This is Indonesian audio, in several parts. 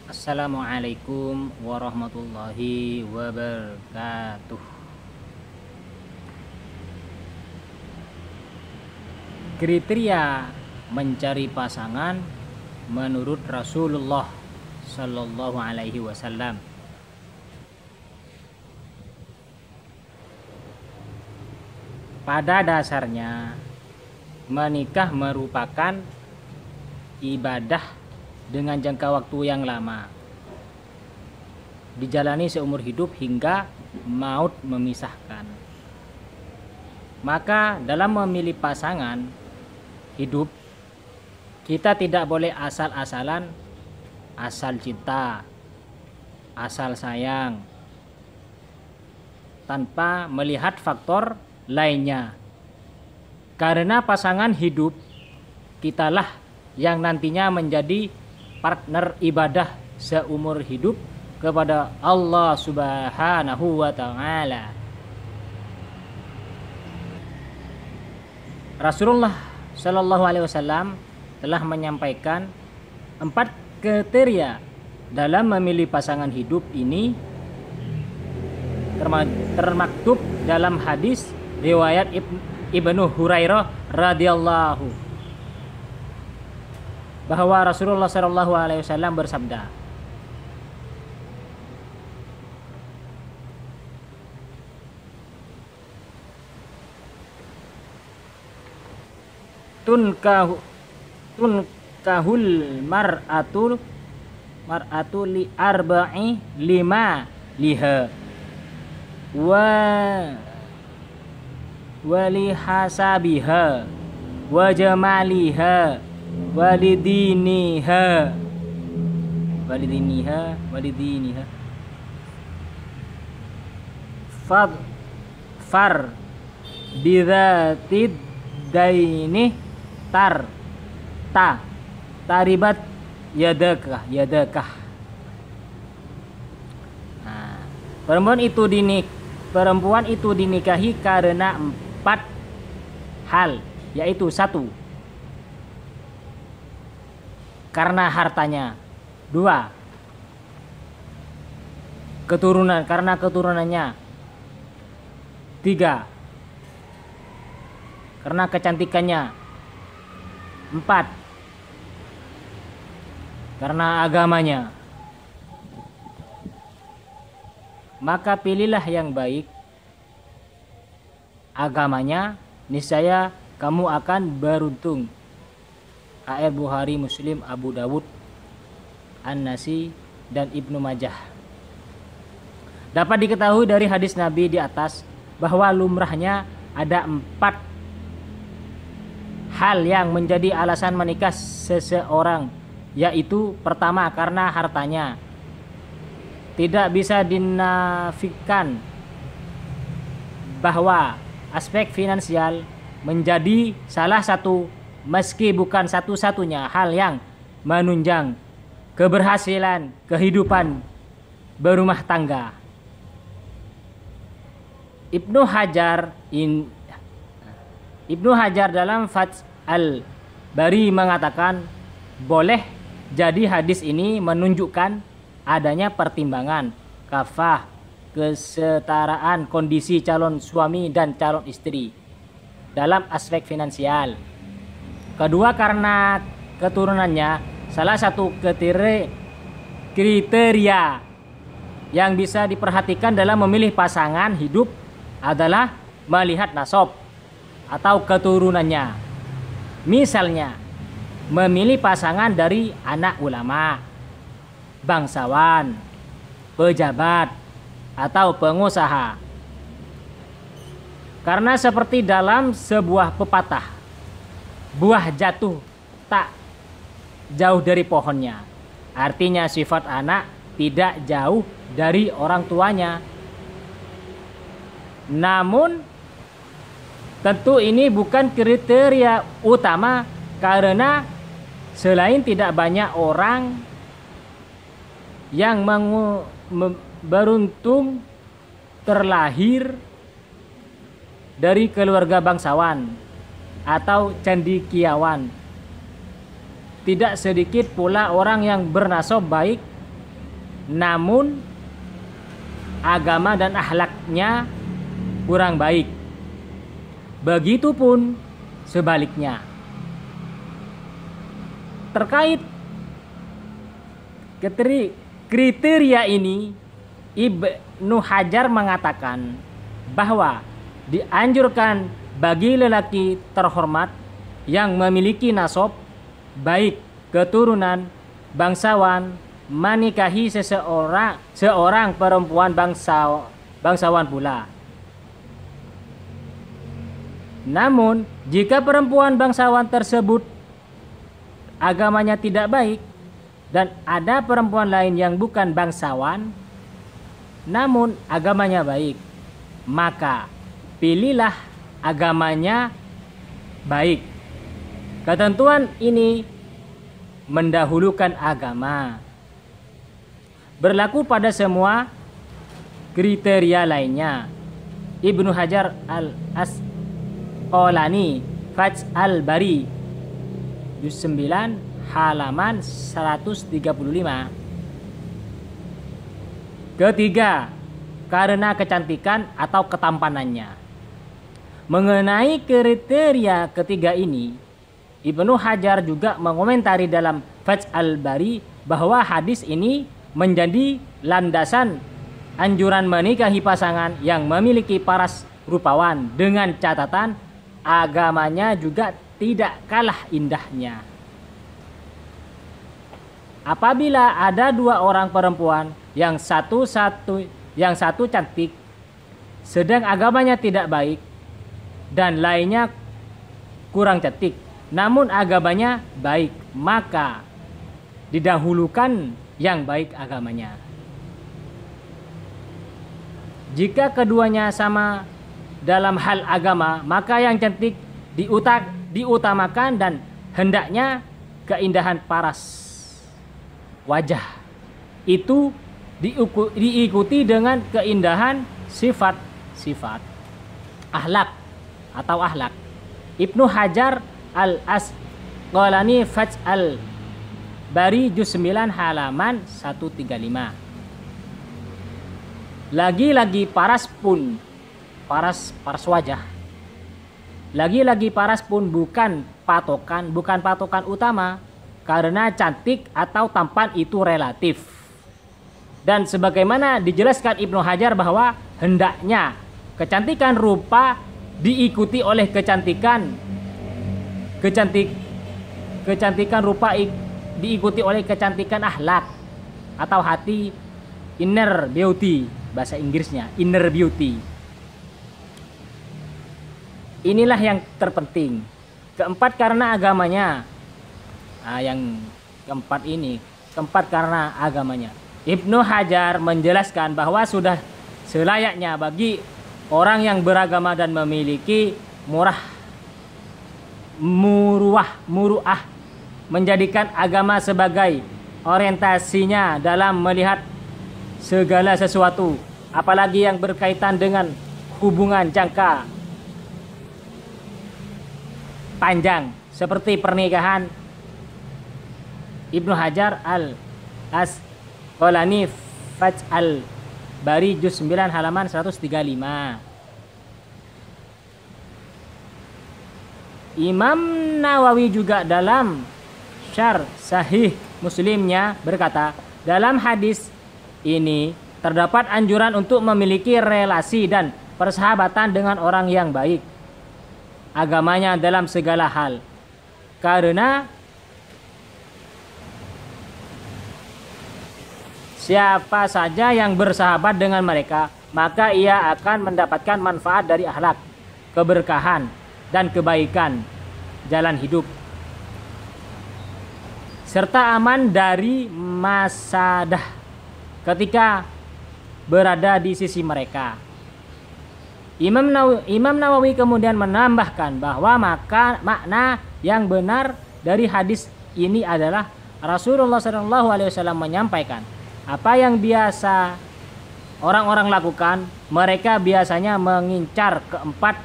Assalamualaikum warahmatullahi wabarakatuh. Kriteria mencari pasangan menurut Rasulullah Shallallahu Alaihi Wasallam. Pada dasarnya, menikah merupakan ibadah dengan jangka waktu yang lama, dijalani seumur hidup hingga maut memisahkan. Maka dalam memilih pasangan hidup, kita tidak boleh asal-asalan, asal cinta, asal sayang, tanpa melihat faktor lainnya. Karena pasangan hidup kitalah yang nantinya menjadi partner ibadah seumur hidup kepada Allah Subhanahu wa Ta'ala. Rasulullah Shallallahu Alaihi Wasallam telah menyampaikan 4 kriteria dalam memilih pasangan hidup ini, termaktub dalam hadis riwayat Ibnu Hurairah radhiyallahu bahwa Rasulullah Shallallahu Alaihi Wasallam bersabda, tunkahul mar'atu li arba'i lima liha wa li hasabiha wa jamaliha walidiniha far bidzatid daini taribat yadakah. Nah, perempuan itu dinikahi karena 4 hal, yaitu 1, karena hartanya, 2, karena keturunannya, 3, karena kecantikannya, 4, karena agamanya. Maka pilihlah yang baik agamanya, niscaya kamu akan beruntung. A.R. Bukhari, Muslim, Abu Dawud, An-Nasi, dan Ibnu Majah. Dapat diketahui dari hadis Nabi di atas bahwa lumrahnya ada 4 hal yang menjadi alasan menikah seseorang, yaitu pertama, karena hartanya. Tidak bisa dinafikan bahwa aspek finansial menjadi salah satu, meski bukan satu-satunya hal yang menunjang keberhasilan kehidupan berumah tangga. Ibnu Hajar dalam Fath al-Bari mengatakan, boleh jadi hadis ini menunjukkan adanya pertimbangan kafah, kesetaraan kondisi calon suami dan calon istri dalam aspek finansial. Kedua, karena keturunannya. Salah satu kriteria yang bisa diperhatikan dalam memilih pasangan hidup adalah melihat nasab atau keturunannya. Misalnya, memilih pasangan dari anak ulama, bangsawan, pejabat, atau pengusaha. Karena seperti dalam sebuah pepatah, buah jatuh tak jauh dari pohonnya. Artinya sifat anak tidak jauh dari orang tuanya. Namun tentu ini bukan kriteria utama, karena selain tidak banyak orang yang beruntung terlahir dari keluarga bangsawan atau cendekiawan, tidak sedikit pula orang yang bernasab baik namun agama dan akhlaknya kurang baik. Begitupun sebaliknya. Terkait kriteria ini, Ibnu Hajar mengatakan bahwa dianjurkan bagi lelaki terhormat yang memiliki nasab baik keturunan bangsawan menikahi seorang perempuan bangsawan pula. Namun jika perempuan bangsawan tersebut agamanya tidak baik dan ada perempuan lain yang bukan bangsawan namun agamanya baik, maka pilihlah agamanya baik. Ketentuan ini mendahulukan agama. Berlaku pada semua kriteria lainnya. Ibnu Hajar Al-Asqalani Fath al-Bari juz 9 halaman 135. Ketiga, karena kecantikan atau ketampanannya. Mengenai kriteria ketiga ini, Ibnu Hajar juga mengomentari dalam Fath al-Bari bahwa hadis ini menjadi landasan anjuran menikahi pasangan yang memiliki paras rupawan dengan catatan agamanya juga tidak kalah indahnya. Apabila ada dua orang perempuan yang satu cantik sedang agamanya tidak baik dan lainnya kurang cantik namun agamanya baik, maka didahulukan yang baik agamanya. Jika keduanya sama dalam hal agama, maka yang cantik diutamakan dan hendaknya keindahan paras wajah itu diikuti dengan keindahan sifat akhlak atau akhlak. Ibnu Hajar Al-Asqalani Fath al-Bari juz 9 halaman 135. Lagi-lagi paras wajah. Lagi-lagi paras pun bukan patokan utama karena cantik atau tampan itu relatif. Dan sebagaimana dijelaskan Ibnu Hajar bahwa hendaknya kecantikan rupa diikuti oleh kecantikan rupa diikuti oleh kecantikan akhlak atau hati, inner beauty bahasa Inggrisnya, inner beauty. Inilah yang terpenting. Keempat, karena agamanya. Yang keempat karena agamanya. Ibnu Hajar menjelaskan bahwa sudah selayaknya bagi orang yang beragama dan memiliki muruah menjadikan agama sebagai orientasinya dalam melihat segala sesuatu, apalagi yang berkaitan dengan hubungan jangka panjang seperti pernikahan. Ibnu Hajar Al-Asqalani Fath al-Bari juz 9 halaman 135. Imam Nawawi juga dalam Syarh Sahih Muslimnya berkata, dalam hadis ini terdapat anjuran untuk memiliki relasi dan persahabatan dengan orang yang baik agamanya dalam segala hal, karena siapa saja yang bersahabat dengan mereka, maka ia akan mendapatkan manfaat dari akhlak, keberkahan, dan kebaikan jalan hidup, serta aman dari masadah ketika berada di sisi mereka. Imam Nawawi kemudian menambahkan bahwa makna yang benar dari hadis ini adalah Rasulullah SAW menyampaikan apa yang biasa orang-orang lakukan. Mereka biasanya mengincar keempat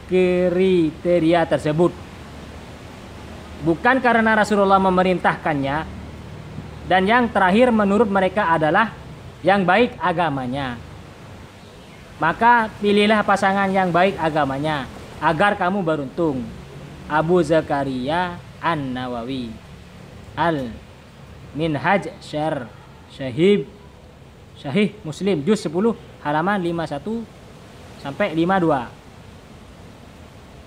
kriteria tersebut, bukan karena Rasulullah memerintahkannya. Dan yang terakhir menurut mereka adalah yang baik agamanya. Maka pilihlah pasangan yang baik agamanya agar kamu beruntung. Abu Zakaria An-Nawawi, Al-Minhaj Syarh Sahih Muslim juz 10 halaman 51 sampai 52.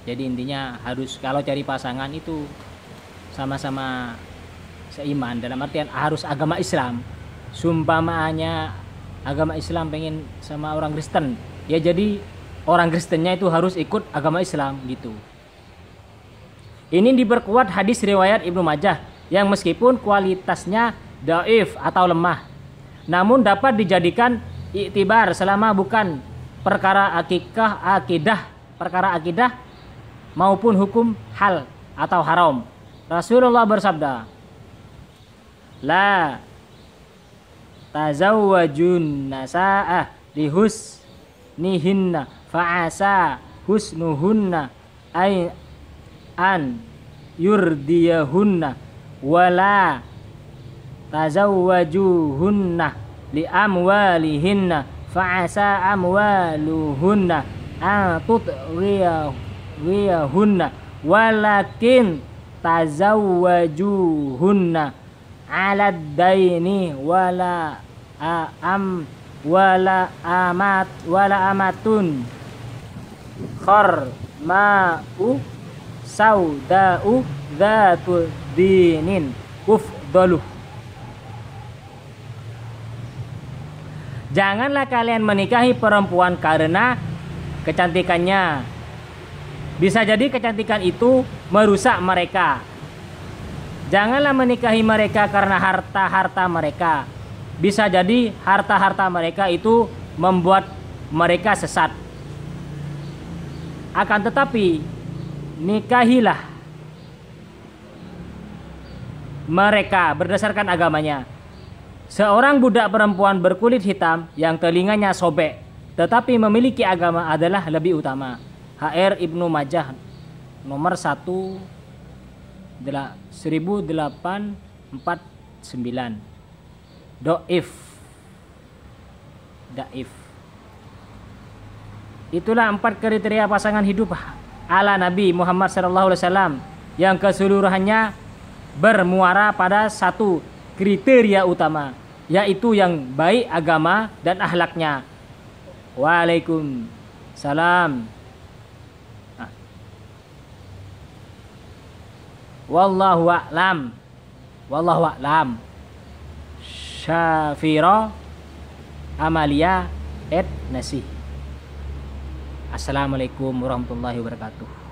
Jadi intinya harus kalau cari pasangan itu sama-sama seiman, dalam artian harus agama Islam. Sumpamaannya agama Islam pengen sama orang Kristen, ya jadi orang Kristennya itu harus ikut agama Islam gitu. Ini diperkuat hadis riwayat Ibnu Majah yang meskipun kualitasnya dhaif atau lemah, namun dapat dijadikan iktibar selama bukan perkara akidah maupun hukum hal atau haram. Rasulullah bersabda, la tazawwajun nasa'a lihusnihinna fa'asa husnuhunna an yurdiyahunna wala tazawwajuhunna li amwalihinna fa'asa amwaluhunna an tudghiyahunna walakin tazawwajuhunna ala daini wala amatun kharma'u sauda'u dzatu dinin ufdaluh. Janganlah kalian menikahi perempuan karena kecantikannya. Bisa jadi kecantikan itu merusak mereka. Janganlah menikahi mereka karena harta-harta mereka. Bisa jadi harta-harta mereka itu membuat mereka sesat. Akan tetapi nikahilah mereka berdasarkan agamanya. Seorang budak perempuan berkulit hitam yang telinganya sobek tetapi memiliki agama adalah lebih utama. HR Ibnu Majah nomor 1849. Daif. Itulah 4 kriteria pasangan hidup ala Nabi Muhammad SAW yang keseluruhannya bermuara pada satu kriteria utama, yaitu yang baik agama dan akhlaknya. Waalaikumsalam. Wallahu a'lam. Syafira Amalia Nasih. Assalamualaikum warahmatullahi wabarakatuh.